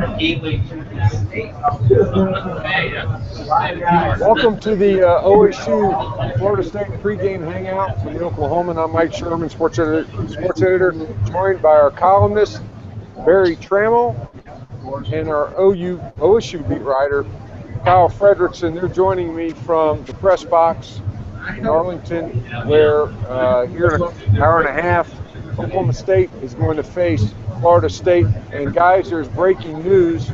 Welcome to the OSU Florida State pregame hangout from the Oklahoman. I'm Mike Sherman, sports editor, joined by our columnist, Berry Tramel, and our OSU beat writer, Kyle Fredrickson. They're joining me from the press box in Arlington, where here in an hour and a half, Oklahoma State is going to face Florida State. And guys, there's breaking news.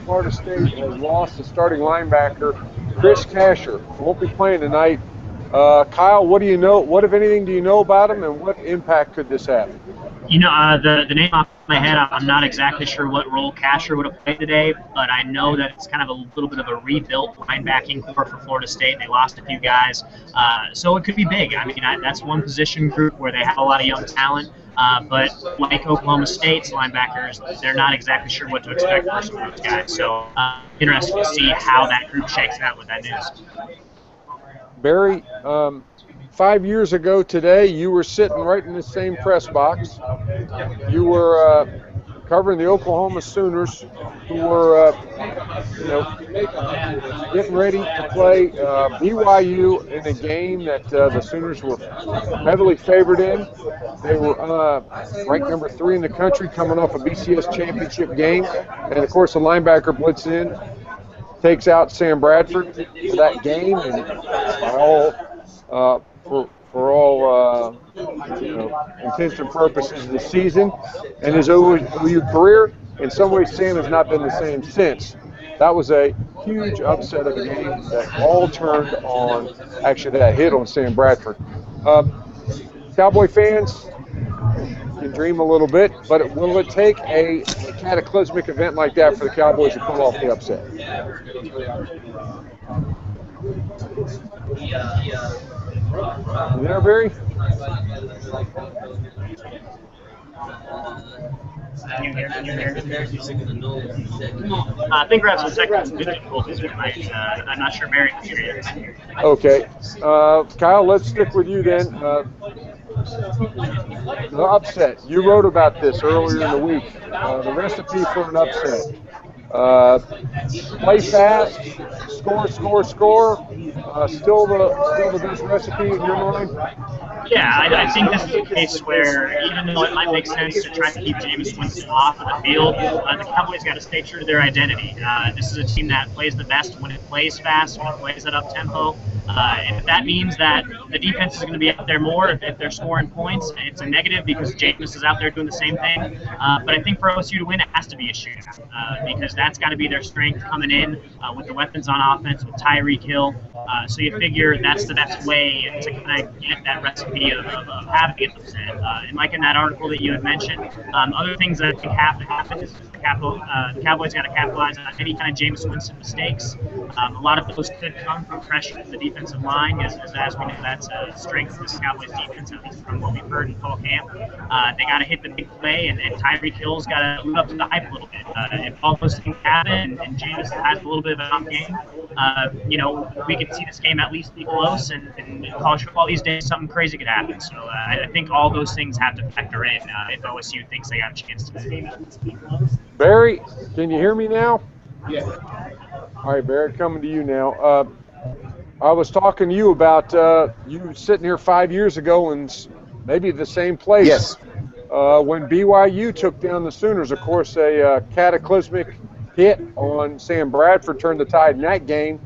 Florida State has lost the starting linebacker, Chris Casher, who won't be playing tonight. Kyle, what do you know? What, if anything, do you know about him, and what impact could this have? You know, the name off my head, I'm not exactly sure what role Casher would have played today, but I know that it's kind of a little bit of a rebuilt linebacking core for Florida State. They lost a few guys, so it could be big. I mean, that's one position group where they have a lot of young talent, but like Oklahoma State's linebackers, they're not exactly sure what to expect from some of those guys. So interesting to see how that group shakes out with that news. Barry, 5 years ago today, you were sitting right in the same press box. You were covering the Oklahoma Sooners, who were, getting ready to play BYU in a game that the Sooners were heavily favored in. They were ranked number 3 in the country, coming off a BCS championship game, and of course the linebacker blitzed in, takes out Sam Bradford for that game, and for all intents and purposes this season and his OU career. In some ways, Sam has not been the same since. That was a huge upset of a game that all turned on, actually, that hit on Sam Bradford. Cowboy fans can dream a little bit, but will it take a cataclysmic event like that for the Cowboys to pull off the upset? You there, Barry? I think we're having some technical difficulties tonight. I'm not sure Barry can hear you. Okay. Kyle, let's stick with you then. The upset. You wrote about this earlier in the week. The recipe for an upset. Play fast, score. Still the best recipe in your mind? Yeah, I think this is a case where even though it might make sense to try to keep Jameis Winston off of the field, the Cowboys got to stay true to their identity. This is a team that plays the best when it plays fast, when it plays at up tempo. And if that means that the defense is going to be out there more, if they're scoring points, it's a negative because Jameis is out there doing the same thing. But I think for OSU to win, it has to be a shootout because that's got to be their strength coming in with the weapons on offense, with Tyreek Hill. So you figure that's the best way to kind of get that recipe of having an upset. And like in that article that you had mentioned, other things that I think have to happen is the Cowboys got to capitalize on any kind of Jameis Winston mistakes. A lot of those could come from pressure from the defensive line, as we know that's a strength of this Cowboys defense, at least from what we've heard in fall camp. They got to hit the big play, and Tyreek Hill's got to live up to the hype a little bit. If all those things happen and Jameis has a little bit of an off game, we could see this game at least be close, and college football these days, something crazy could happen. So I think all those things have to factor in if OSU thinks they got a chance to win. Barry, can you hear me now? Yeah. All right, Barry, coming to you now. I was talking to you about you sitting here 5 years ago in maybe the same place. Yes. When BYU took down the Sooners, of course, a cataclysmic hit on Sam Bradford turned the tide in that game.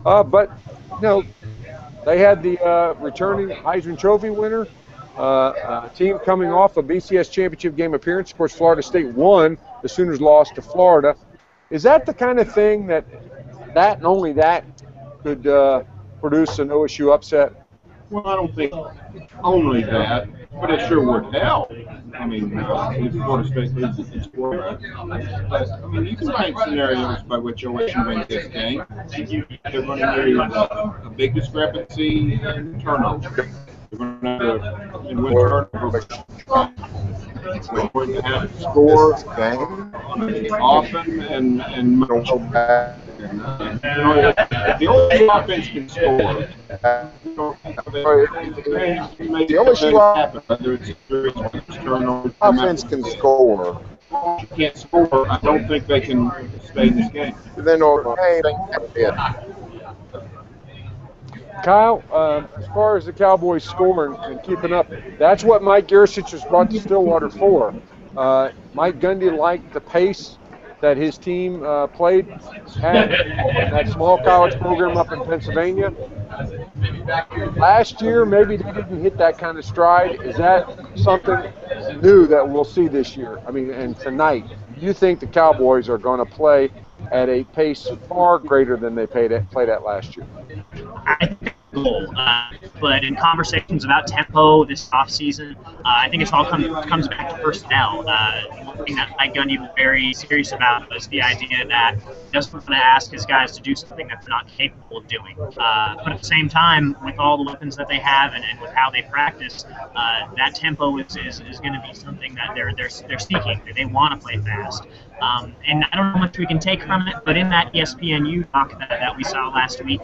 But, they had the returning Heisman Trophy winner, a team coming off a BCS championship game appearance. Of course, Florida State won. The Sooners lost to Florida. Is that the kind of thing that and only that could produce an OSU upset? Well, I don't think only that, but it sure would help. I mean, if Florida State loses this Florida, but I mean, you can find scenarios by which OSU wins this game. They're going to be a big discrepancy in turnover. They're going to win turnover. We're going to have to score often and much. The only offense can score. The OSU offense can score. you can't score, I don't think they can stay in this game. Then game. Kyle, as far as the Cowboys scoring and keeping up, that's what Mike Gersich was brought to Stillwater for. Mike Gundy liked the pace that his team played at that small college program up in Pennsylvania. Last year, maybe they didn't hit that kind of stride. Is that something new that we'll see this year? I mean, and tonight, do you think the Cowboys are going to play at a pace far greater than they played at last year? I think goal. But in conversations about tempo this offseason, I think it's all comes back to personnel. One thing that Mike Gundy was very serious about was the idea that he doesn't want to ask his guys to do something that they're not capable of doing. But at the same time, with all the weapons that they have and with how they practice, that tempo is going to be something that they're seeking. They want to play fast. And I don't know how much we can take from it, but in that ESPNU talk that we saw last week,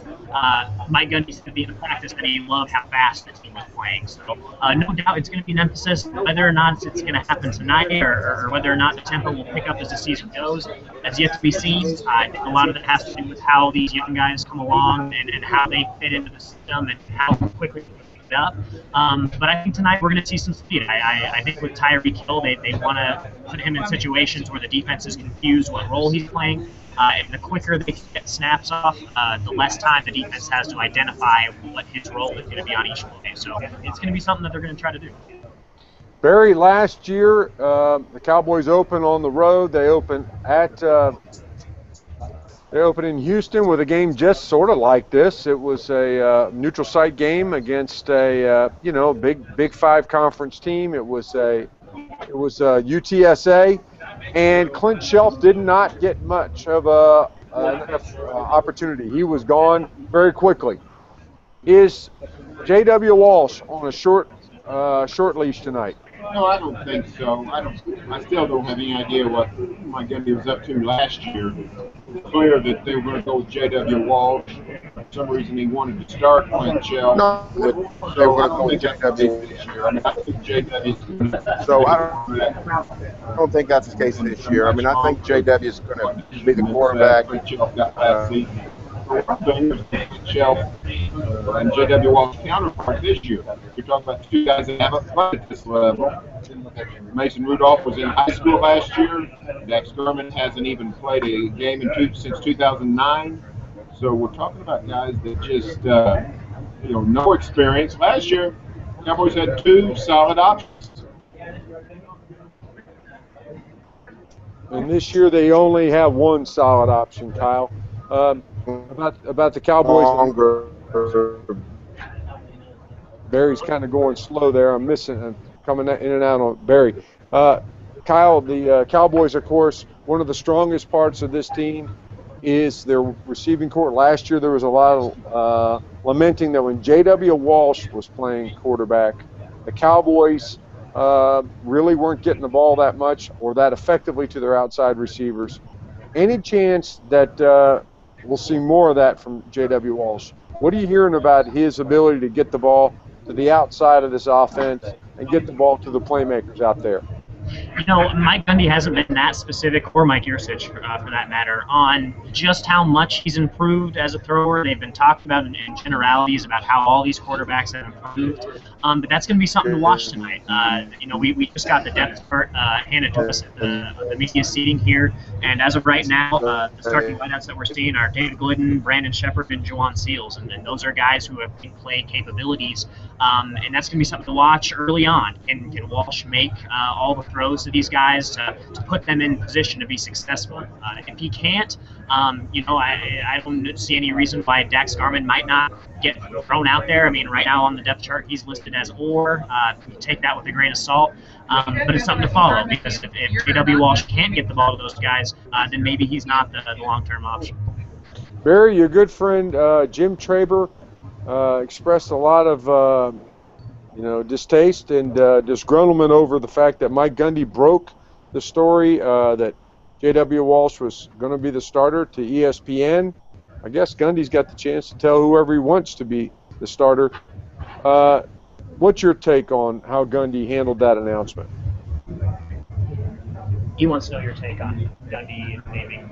Mike Gundy said at the end of practice that he loved how fast the team was playing. So no doubt it's going to be an emphasis. Whether or not it's going to happen tonight or whether or not the tempo will pick up as the season goes, that's yet to be seen. I think a lot of it has to do with how these young guys come along and how they fit into the system and how quickly they pick it up. But I think tonight we're going to see some speed. I think with Tyreek Hill, they want to put him in situations where the defense is confused what role he's playing. And the quicker they can get snaps off, the less time the defense has to identify what his role is going to be on each play. So it's going to be something that they're going to try to do. Barry, last year the Cowboys opened on the road. They opened in Houston with a game just sort of like this. It was a neutral site game against a Big Five conference team. It was UTSA. And Clint Shelf did not get much of an opportunity. He was gone very quickly. Is J.W. Walsh on a short leash tonight? No, I don't think so. I still don't have any idea what Mike Gundy was up to last year. It's clear that they were going to go with J.W. Walsh. For some reason, he wanted to start Clint Shelf. No, so I don't think that's the case this year. I mean, I think J.W. So I don't think that's the case this year. I mean, I think J.W. is going to be the quarterback. Clint Shelf got last season. Shelf and J.W. Walsh's counterpart this year. You're talking about two guys that haven't played at this level. Mason Rudolph was in high school last year. Dax Gurman hasn't even played a game since 2009. So we're talking about guys that just, no experience. Last year, Cowboys had two solid options. And this year they only have one solid option, Kyle. About the Cowboys. Barry's kind of going slow there. I'm coming in and out on Barry. Kyle, the Cowboys, of course, one of the strongest parts of this team is their receiving corps. Last year there was a lot of lamenting that when J.W. Walsh was playing quarterback, the Cowboys really weren't getting the ball that much or that effectively to their outside receivers. Any chance that we'll see more of that from J.W. Walsh? What are you hearing about his ability to get the ball to the outside of this offense and get the ball to the playmakers out there? Mike Gundy hasn't been that specific, or Mike Yursich for that matter, on just how much he's improved as a thrower. They've been talking about in generalities about how all these quarterbacks have improved. But that's going to be something to watch tonight. We just got the depth chart handed to us at the media seating here, and as of right now, the starting wideouts that we're seeing are David Glidden, Brandon Shepard, and Juwan Seals, and those are guys who have big play capabilities, and that's going to be something to watch early on. Can Walsh make all the throws to these guys to put them in position to be successful? If he can't, I don't see any reason why Dax Garman might not get thrown out there. I mean, right now on the depth chart, he's listed as or. You take that with a grain of salt, but it's something to follow, because if J.W. Walsh can't get the ball to those guys, then maybe he's not the long-term option. Barry, your good friend Jim Traber expressed a lot of distaste and disgruntlement over the fact that Mike Gundy broke the story that J.W. Walsh was going to be the starter to ESPN. I guess Gundy's got the chance to tell whoever he wants to be the starter. What's your take on how Gundy handled that announcement? He wants to know your take on Dundee naming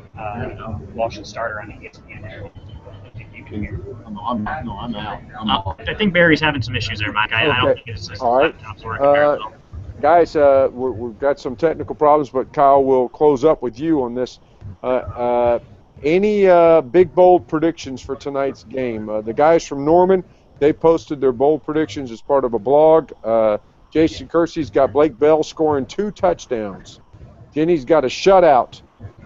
Walsh the starter on ESPN. I'm out. I think Barry's having some issues there, Mike. I don't think it's all right. laptop's working very well. Guys, we've got some technical problems, but Kyle will close up with you on this. Any big, bold predictions for tonight's game? The guys from Norman, they posted their bold predictions as part of a blog. Jason Kersey's got Blake Bell scoring 2 touchdowns. Jenny's got a shutout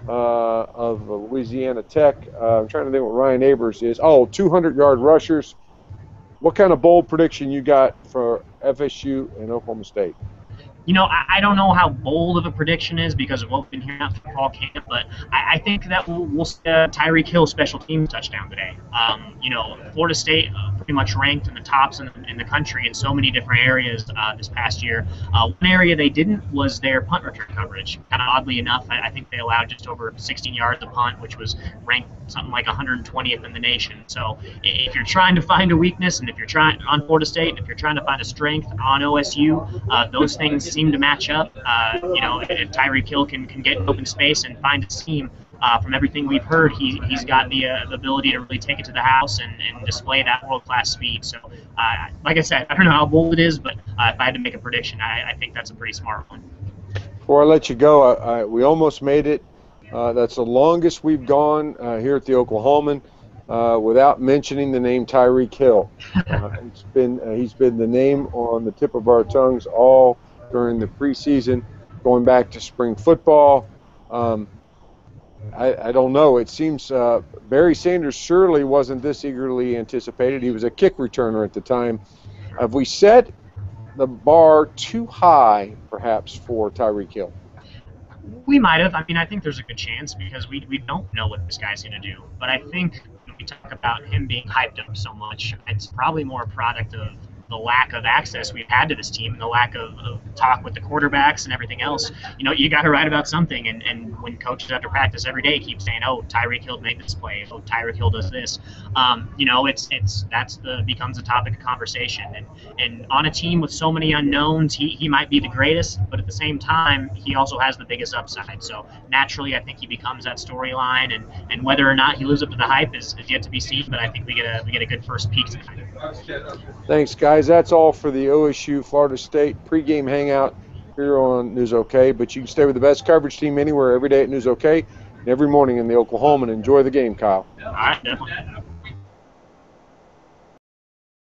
of Louisiana Tech. I'm trying to think what Ryan Abers is. 200-yard rushers. What kind of bold prediction you got for FSU and Oklahoma State? You know, I don't know how bold of a prediction is because of what we've been hearing out the fall camp, but I think that we'll see Tyreek Hill special teams touchdown today. You know, Florida State pretty much ranked in the tops in the country in so many different areas this past year. One area they didn't was their punt return coverage. Kind of oddly enough, I think they allowed just over 16 yards a punt, which was ranked something like 120th in the nation. So if you're trying to find a weakness, and if you're trying on Florida State, and if you're trying to find a strength on OSU, those things seem to match up. You know, if Tyreek Hill can get open space and find a seam, from everything we've heard, he's got the ability to really take it to the house and display that world-class speed. So, like I said, I don't know how bold it is, but if I had to make a prediction, I think that's a pretty smart one. Before I let you go, we almost made it. That's the longest we've gone here at the Oklahoman without mentioning the name Tyreek Hill. He's been the name on the tip of our tongues all during the preseason, going back to spring football. I don't know. It seems Barry Sanders surely wasn't this eagerly anticipated. He was a kick returner at the time. Have we set the bar too high, perhaps, for Tyreek Hill? We might have. I mean, I think there's a good chance because we don't know what this guy's going to do. But I think when we talk about him being hyped up so much, it's probably more a product of the lack of access we've had to this team and the lack of talk with the quarterbacks and everything else. You know, you got to write about something. And when coaches after practice every day keep saying, "Oh, Tyreek Hill made this play. Oh, Tyreek Hill does this," you know, becomes a topic of conversation. And on a team with so many unknowns, he might be the greatest, but at the same time, he also has the biggest upside. So naturally, I think he becomes that storyline. And whether or not he lives up to the hype is yet to be seen. But I think we get a good first peek tonight. Thanks, guys. That's all for the OSU Florida State pregame hangout here on News OK. But you can stay with the best coverage team anywhere every day at News OK and every morning in the Oklahoman. Enjoy the game, Kyle. All right, definitely.